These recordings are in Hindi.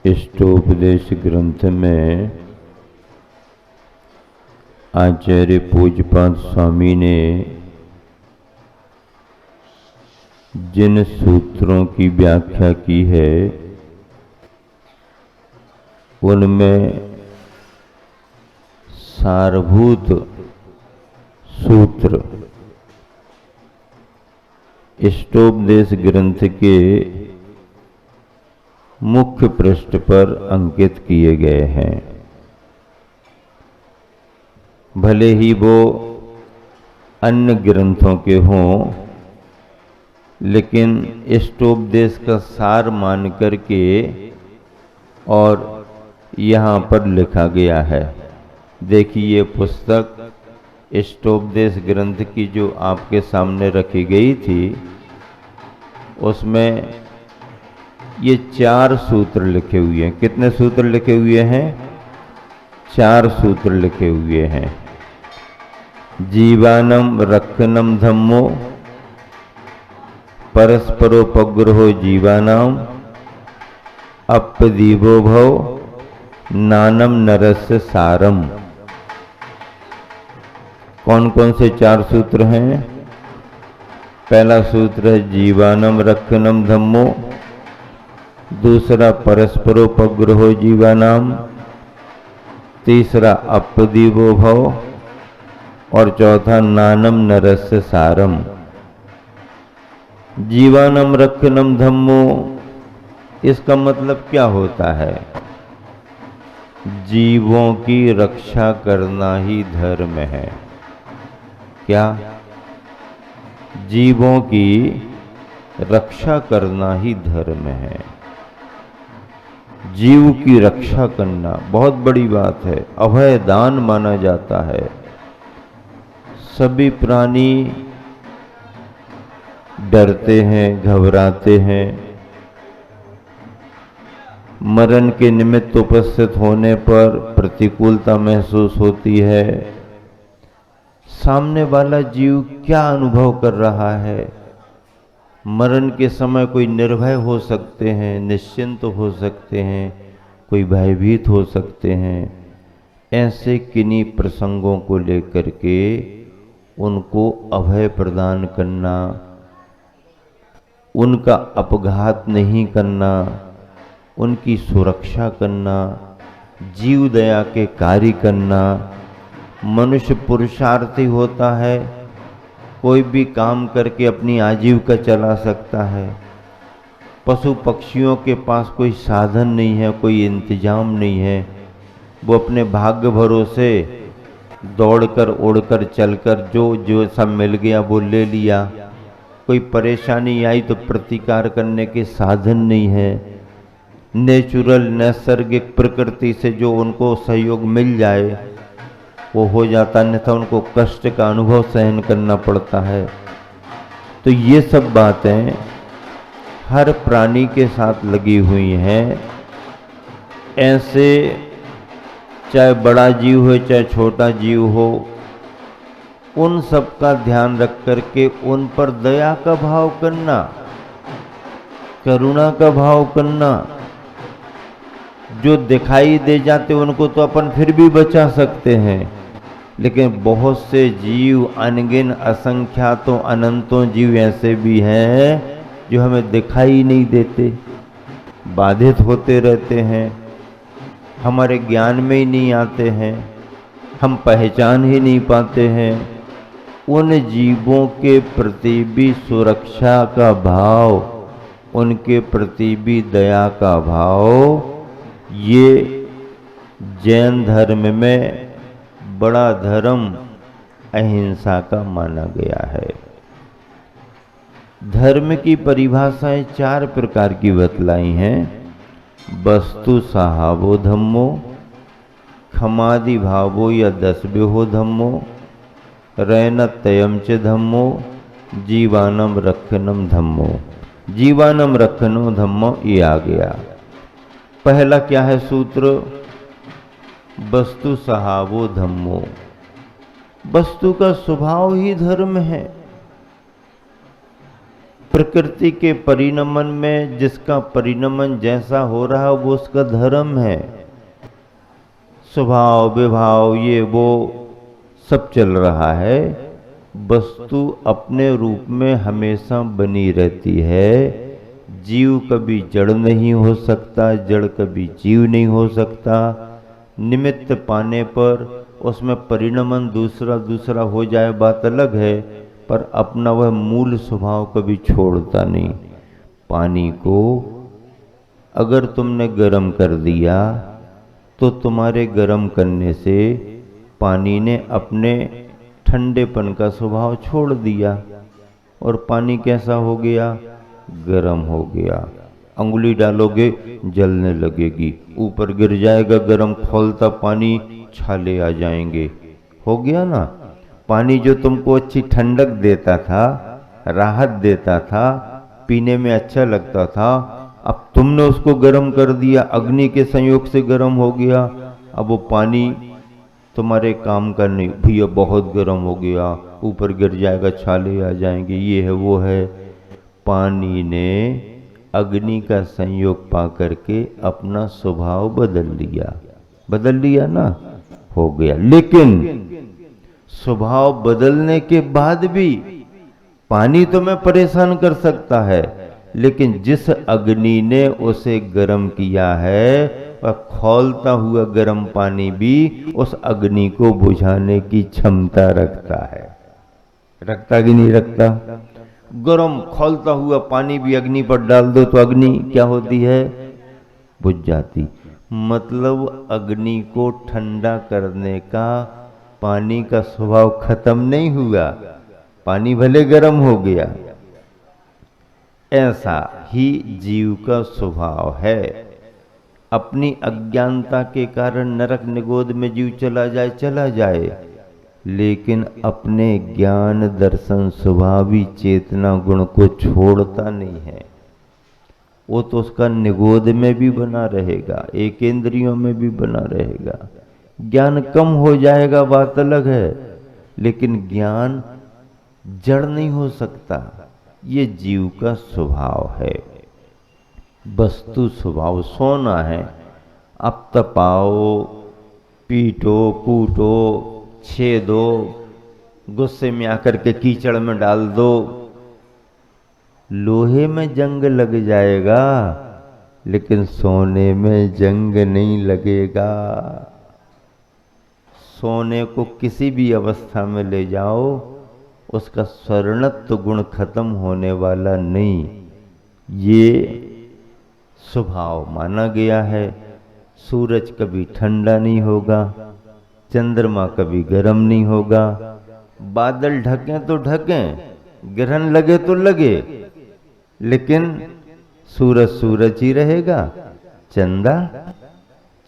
इष्टोपदेश ग्रंथ में आचार्य पूज्यपाद स्वामी ने जिन सूत्रों की व्याख्या की है उनमें सारभूत सूत्र इष्टोपदेश ग्रंथ के मुख्य पृष्ठ पर अंकित किए गए हैं। भले ही वो अन्य ग्रंथों के हों, लेकिन इष्टोपदेश का सार मान करके और यहाँ पर लिखा गया है। देखिए, ये पुस्तक इष्टोपदेश ग्रंथ की जो आपके सामने रखी गई थी, उसमें ये 4 सूत्र लिखे हुए हैं। कितने सूत्र लिखे हुए हैं? 4 सूत्र लिखे हुए हैं। जीवानम रक्षणम धम्मो परस्परोपग्रहो जीवानाम अपदीवो भव नानम नरस्य सारम। कौन कौन से 4 सूत्र हैं? पहला सूत्र है जीवानम रक्षणम धम्मो, दूसरा परस्परोपग्रहो जीवानाम, तीसरा अपदीवो भव और चौथा नानम नरस्य सारम। जीवानम रक्षणम धम्मो, इसका मतलब क्या होता है? जीवों की रक्षा करना ही धर्म है। क्या? जीवों की रक्षा करना ही धर्म है। जीव की रक्षा करना बहुत बड़ी बात है, अभय दान माना जाता है। सभी प्राणी डरते हैं, घबराते हैं। मरण के निमित्त उपस्थित होने पर प्रतिकूलता महसूस होती है। सामने वाला जीव क्या अनुभव कर रहा है? मरण के समय कोई निर्भय हो सकते हैं, निश्चिंत हो सकते हैं, कोई भयभीत हो सकते हैं। ऐसे किन्हीं प्रसंगों को लेकर के उनको अभय प्रदान करना, उनका अपघात नहीं करना, उनकी सुरक्षा करना, जीव दया के कार्य करना। मनुष्य पुरुषार्थी होता है, कोई भी काम करके अपनी आजीविका चला सकता है। पशु पक्षियों के पास कोई साधन नहीं है, कोई इंतजाम नहीं है। वो अपने भाग्य भरोसे दौड़कर उड़कर चलकर जो सब मिल गया वो ले लिया। कोई परेशानी आई तो प्रतिकार करने के साधन नहीं है। नेचुरल नैसर्गिक प्रकृति से जो उनको सहयोग मिल जाए वो हो जाता, अन्यथा उनको कष्ट का अनुभव सहन करना पड़ता है। तो ये सब बातें हर प्राणी के साथ लगी हुई हैं। ऐसे चाहे बड़ा जीव हो चाहे छोटा जीव हो, उन सब का ध्यान रख करके उन पर दया का भाव करना, करुणा का भाव करना। जो दिखाई दे जाते उनको तो अपन फिर भी बचा सकते हैं, लेकिन बहुत से जीव, अनगिन असंख्यातों अनंतों जीव ऐसे भी हैं जो हमें दिखाई नहीं देते, बाधित होते रहते हैं, हमारे ज्ञान में ही नहीं आते हैं, हम पहचान ही नहीं पाते हैं। उन जीवों के प्रति भी सुरक्षा का भाव, उनके प्रति भी दया का भाव, ये जैन धर्म में बड़ा धर्म अहिंसा का माना गया है। धर्म की परिभाषाएं 4 प्रकार की बतलाई हैं। वस्तु सहावो धम्मो, खमादि भावो या दसव्यो धम्मो, रैनतयम च धम्मो, जीवानम रक्षणम धम्मो। जीवानम रक्षणो धम्मो ये आ गया। पहला क्या है सूत्र? वस्तु सहावो धम्मो। वस्तु का स्वभाव ही धर्म है। प्रकृति के परिणमन में जिसका परिणमन जैसा हो रहा है वो उसका धर्म है। स्वभाव विभाव ये वो सब चल रहा है। वस्तु अपने रूप में हमेशा बनी रहती है। जीव कभी जड़ नहीं हो सकता, जड़ कभी जीव नहीं हो सकता। निमित्त पाने पर उसमें परिणमन दूसरा दूसरा हो जाए बात अलग है, पर अपना वह मूल स्वभाव कभी छोड़ता नहीं। पानी को अगर तुमने गर्म कर दिया तो तुम्हारे गर्म करने से पानी ने अपने ठंडेपन का स्वभाव छोड़ दिया और पानी कैसा हो गया? गर्म हो गया। अंगुली डालोगे जलने लगेगी, ऊपर गिर जाएगा गर्म खौलता पानी, छाले आ जाएंगे। हो गया ना। पानी जो तुमको अच्छी ठंडक देता था, राहत देता था, पीने में अच्छा लगता था, अब तुमने उसको गर्म कर दिया, अग्नि के संयोग से गर्म हो गया। अब वो पानी तुम्हारे काम का नहीं, भैया बहुत गर्म हो गया, ऊपर गिर जाएगा, छाले आ जाएंगे, ये है वो है। पानी ने अग्नि का संयोग पा करके अपना स्वभाव बदल लिया ना, हो गया। लेकिन स्वभाव बदलने के बाद भी पानी तुम्हें परेशान कर सकता है, लेकिन जिस अग्नि ने उसे गर्म किया है वह खौलता हुआ गर्म पानी भी उस अग्नि को बुझाने की क्षमता रखता है। रखता कि नहीं रखता? गर्म खौलता हुआ पानी भी अग्नि पर डाल दो तो अग्नि क्या होती है? बुझ जाती। मतलब अग्नि को ठंडा करने का पानी का स्वभाव खत्म नहीं हुआ, पानी भले गर्म हो गया। ऐसा ही जीव का स्वभाव है। अपनी अज्ञानता के कारण नरक निगोद में जीव चला जाए, लेकिन अपने ज्ञान दर्शन स्वभावी चेतना गुण को छोड़ता नहीं है। वो तो उसका निगोद में भी बना रहेगा, एक इंद्रियों में भी बना रहेगा। ज्ञान कम हो जाएगा बात अलग है, लेकिन ज्ञान जड़ नहीं हो सकता। ये जीव का स्वभाव है। वस्तु स्वभाव सोना है, अब तपाओ, पीटो, कूटो, छेदो, गुस्से में आकर के कीचड़ में डाल दो, लोहे में जंग लग जाएगा, लेकिन सोने में जंग नहीं लगेगा। सोने को किसी भी अवस्था में ले जाओ, उसका स्वर्णत्व गुण खत्म होने वाला नहीं। ये स्वभाव माना गया है। सूरज कभी ठंडा नहीं होगा, चंद्रमा कभी गर्म नहीं होगा। बादल ढकें तो ढकें, ग्रहण लगे तो लगे, लेकिन सूरज सूरज ही रहेगा, चंदा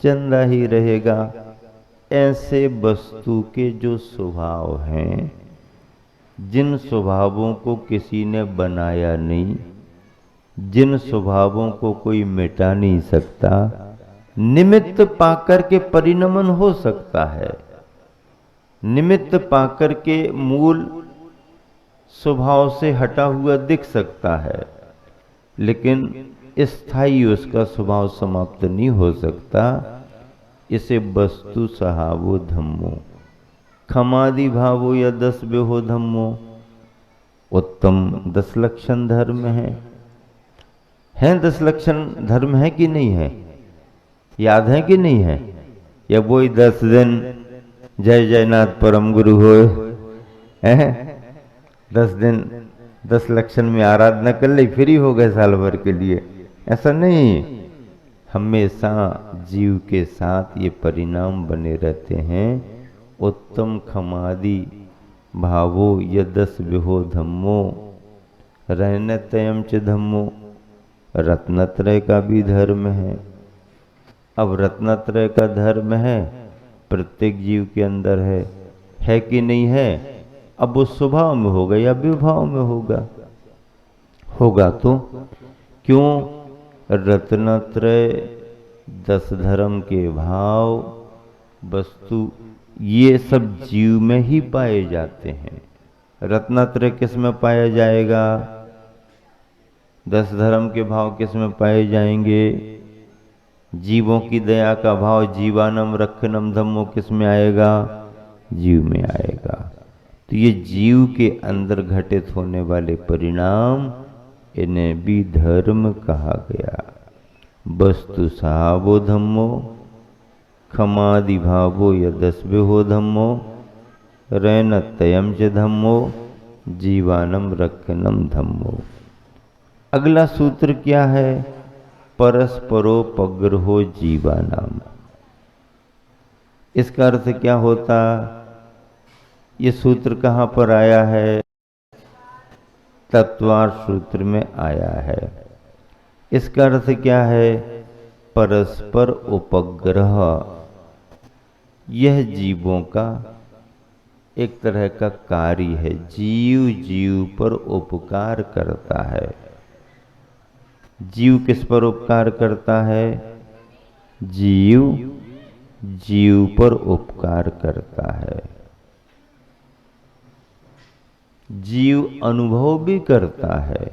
चंदा ही रहेगा। ऐसे वस्तु के जो स्वभाव हैं, जिन स्वभावों को किसी ने बनाया नहीं, जिन स्वभावों को कोई मिटा नहीं सकता, निमित्त पाकर के परिणमन हो सकता है, निमित्त पाकर के मूल स्वभाव से हटा हुआ दिख सकता है, लेकिन स्थायी उसका स्वभाव समाप्त नहीं हो सकता। इसे वस्तु सहावो धम्मो, खमादि भावो या 10 बेहो धम्मो। उत्तम 10 लक्षण धर्म है। 10 लक्षण धर्म है कि नहीं है? याद है कि नहीं है? या वही 10 दिन जय जयनाथ परम गुरु हो, 10 दिन 10 लक्षण में आराधना कर ली, फ्री हो गए साल भर के लिए? ऐसा नहीं। हमेशा जीव के साथ ये परिणाम बने रहते हैं। उत्तम खमादि भावो यदस विहो धम्मो, रहने तयम च धम्मो। रत्नत्रय का भी धर्म है। अब रत्नत्रय का धर्म है, प्रत्येक जीव के अंदर है कि नहीं है? अब वो स्वभाव में होगा या विभाव में होगा? होगा तो क्यों? रत्नत्रय 10 धर्म के भाव, वस्तु, ये सब जीव में ही पाए जाते हैं। रत्नत्रय किस में पाया जाएगा? 10 धर्म के भाव किस में पाए जाएंगे? जीवों की दया का भाव जीवानम रक्षणम धम्मो किस में आएगा? जीव में आएगा। तो ये जीव के अंदर घटित होने वाले परिणाम, इन्हें भी धर्म कहा गया। वस्तु सहावो धम्मो खमादि भावो यदस्वे हो धम्मो रैन तयम च धम्मो जीवानम रक्षणम धम्मो। अगला सूत्र क्या है? परस्परोपग्रहो जीवानाम। इसका अर्थ क्या होता? ये सूत्र कहाँ पर आया है? तत्वार्थ सूत्र में आया है। इसका अर्थ क्या है? परस्पर उपग्रह। यह जीवों का एक तरह का कार्य है। जीव जीव पर उपकार करता है। जीव किस पर उपकार करता है? जीव जीव पर उपकार करता है। जीव अनुभव भी करता है,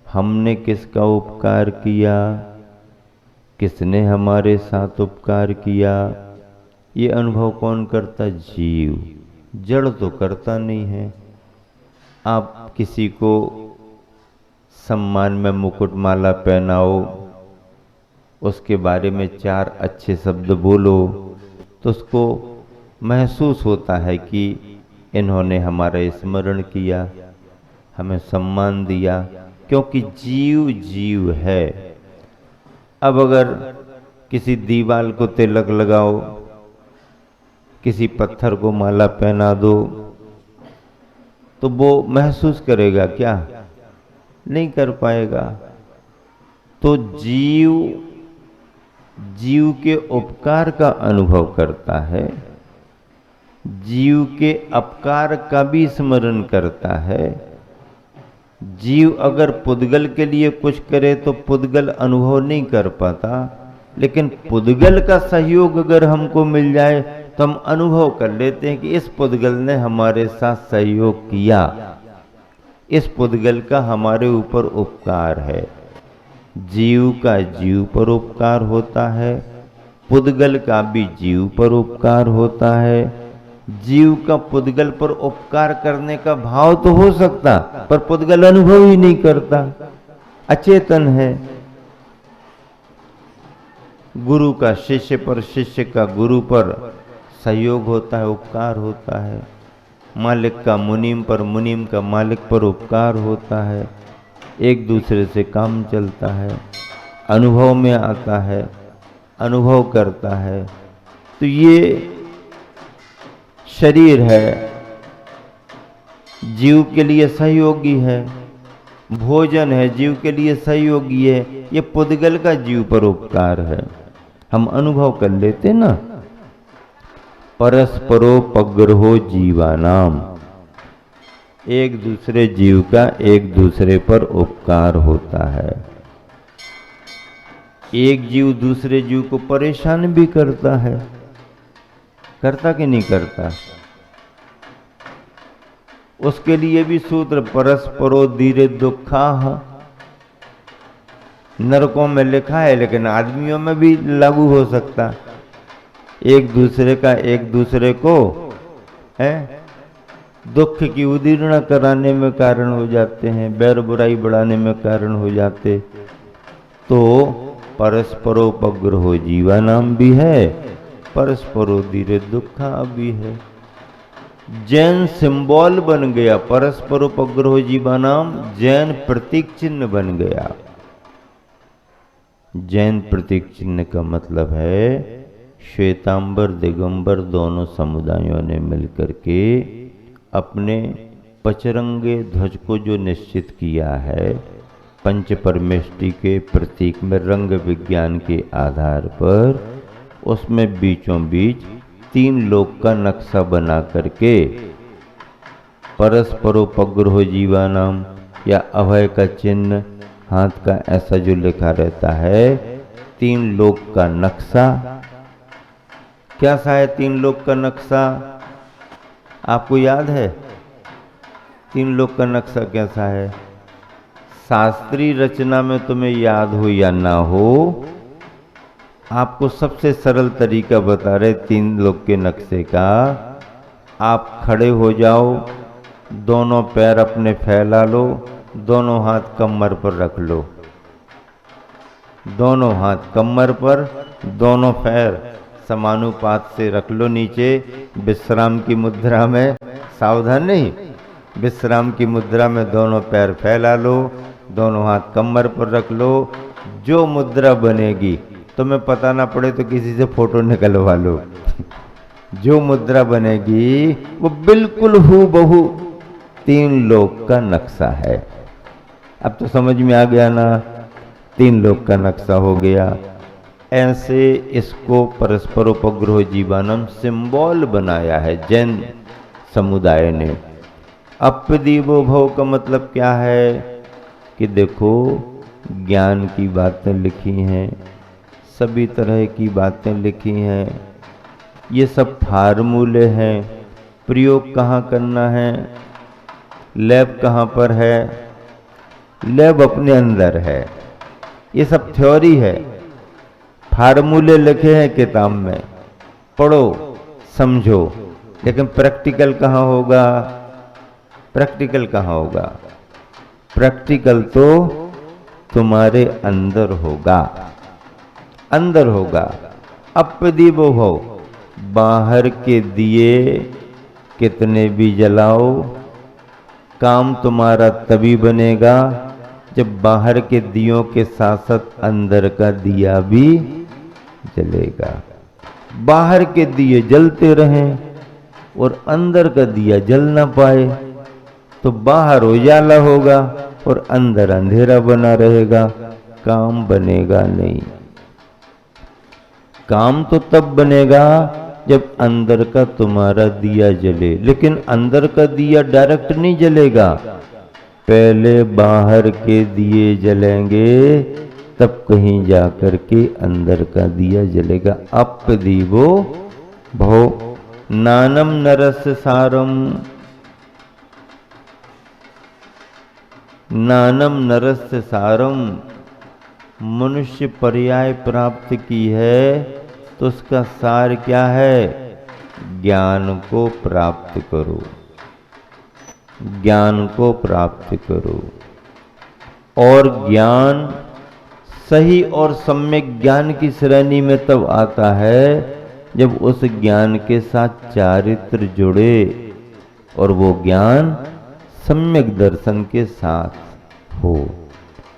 हमने किसका उपकार किया, किसने हमारे साथ उपकार किया। ये अनुभव कौन करता? जीव। जड़ तो करता नहीं है। आप किसी को सम्मान में मुकुटमाला पहनाओ, उसके बारे में 4 अच्छे शब्द बोलो, तो उसको महसूस होता है कि इन्होंने हमारा स्मरण किया, हमें सम्मान दिया, क्योंकि जीव जीव है। अब अगर किसी दीवाल को तिलक लगाओ, किसी पत्थर को माला पहना दो, तो वो महसूस करेगा क्या? नहीं कर पाएगा। तो जीव जीव के उपकार का अनुभव करता है, जीव के अपकार का भी स्मरण करता है। जीव अगर पुद्गल के लिए कुछ करे तो पुद्गल अनुभव नहीं कर पाता, लेकिन पुद्गल का सहयोग अगर हमको मिल जाए तो हम अनुभव कर लेते हैं कि इस पुद्गल ने हमारे साथ सहयोग किया, इस पुद्गल का हमारे ऊपर उपकार है। जीव का जीव पर उपकार होता है, पुद्गल का भी जीव पर उपकार होता है। जीव का पुद्गल पर उपकार करने का भाव तो हो सकता, पर पुद्गल अनुभव ही नहीं करता, अचेतन है। गुरु का शिष्य पर, शिष्य का गुरु पर सहयोग होता है, उपकार होता है। मालिक का मुनीम पर, मुनीम का मालिक पर उपकार होता है। एक दूसरे से काम चलता है, अनुभव में आता है, अनुभव करता है। तो ये शरीर है, जीव के लिए सहयोगी है। भोजन है, जीव के लिए सहयोगी है। ये पुद्गल का जीव पर उपकार है, हम अनुभव कर लेते ना। परस्परोपग्रहो जीवानाम, एक दूसरे जीव का एक दूसरे पर उपकार होता है। एक जीव दूसरे जीव को परेशान भी करता है, करता कि नहीं करता? उसके लिए भी सूत्र परस्परो धीरे दुखाह नरकों में लिखा है, लेकिन आदमियों में भी लागू हो सकता। एक दूसरे का एक दूसरे को है दुख की उदीर्ण कराने में कारण हो जाते हैं, बैर बुराई बढ़ाने में कारण हो जाते। तो परस्परोपग्रहो जीवानाम भी है, परस्परो धीरे दुखा भी है। जैन सिंबल बन गया, परस्परोपग्रहो जीवानाम जैन प्रतीक चिन्ह बन गया। जैन प्रतीक चिन्ह का मतलब है श्वेतांबर दिगंबर दोनों समुदायों ने मिलकर के अपने पचरंगे ध्वज को जो निश्चित किया है, पंच परमेष्टि के प्रतीक में रंग विज्ञान के आधार पर, उसमें बीचों बीच 3 लोक का नक्शा बना करके परस्परोपग्रहो जीवानाम या अभय का चिन्ह हाथ का ऐसा जो लिखा रहता है, 3 लोक का नक्शा। क्या सा है 3 लोक का नक्शा? आपको याद है 3 लोक का नक्शा कैसा है? शास्त्रीय रचना में तुम्हें याद हो या ना हो, आपको सबसे सरल तरीका बता रहे 3 लोक के नक्शे का। आप खड़े हो जाओ, दोनों पैर अपने फैला लो, दोनों हाथ कमर पर रख लो, दोनों हाथ कमर पर, दोनों पैर समानुपात से रख लो नीचे, विश्राम की मुद्रा में। सावधान नहीं, विश्राम की मुद्रा में दोनों पैर फैला लो, दोनों हाथ कमर पर रख लो। जो मुद्रा बनेगी, तुम्हें पता ना पड़े तो किसी से फोटो निकलवा लो। जो मुद्रा बनेगी वो बिल्कुल हूबहू 3 लोक का नक्शा है। अब तो समझ में आ गया ना, 3 लोक का नक्शा हो गया। ऐसे इसको परस्पर उपग्रह जीवानम सिंबल बनाया है जैन समुदाय ने। अपदीवो भव का मतलब क्या है कि देखो, ज्ञान की बातें लिखी हैं, सभी तरह की बातें लिखी हैं, ये सब फार्मूले हैं। प्रयोग कहाँ करना है, लैब कहाँ पर है, लैब अपने अंदर है। ये सब थ्योरी है, फार्मूले लिखे हैं किताब में, पढ़ो समझो, लेकिन प्रैक्टिकल कहाँ होगा? प्रैक्टिकल कहाँ होगा? प्रैक्टिकल तो तुम्हारे अंदर होगा, अंदर होगा। अपदीवो भव, बाहर के दिए कितने भी जलाओ, काम तुम्हारा तभी बनेगा जब बाहर के दियों के साथ साथ अंदर का दिया भी जलेगा। बाहर के दिए जलते रहें और अंदर का दिया जल ना पाए तो बाहर उजाला होगा और अंदर अंधेरा बना रहेगा, काम बनेगा नहीं। काम तो तब बनेगा जब अंदर का तुम्हारा दिया जले, लेकिन अंदर का दिया डायरेक्ट नहीं जलेगा, पहले बाहर के दिए जलेंगे, तब कहीं जाकर के अंदर का दिया जलेगा। अपदीवो भव नानम नरस्य सारम, नानम नरस्य सारम, मनुष्य पर्याय प्राप्त की है तो उसका सार क्या है? ज्ञान को प्राप्त करो, ज्ञान को प्राप्त करो। और ज्ञान सही और सम्यक ज्ञान की श्रेणी में तब आता है जब उस ज्ञान के साथ चारित्र जुड़े और वो ज्ञान सम्यक दर्शन के साथ हो।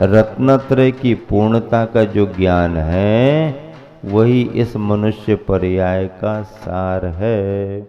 रत्नत्रय की पूर्णता का जो ज्ञान है वही इस मनुष्य पर्याय का सार है।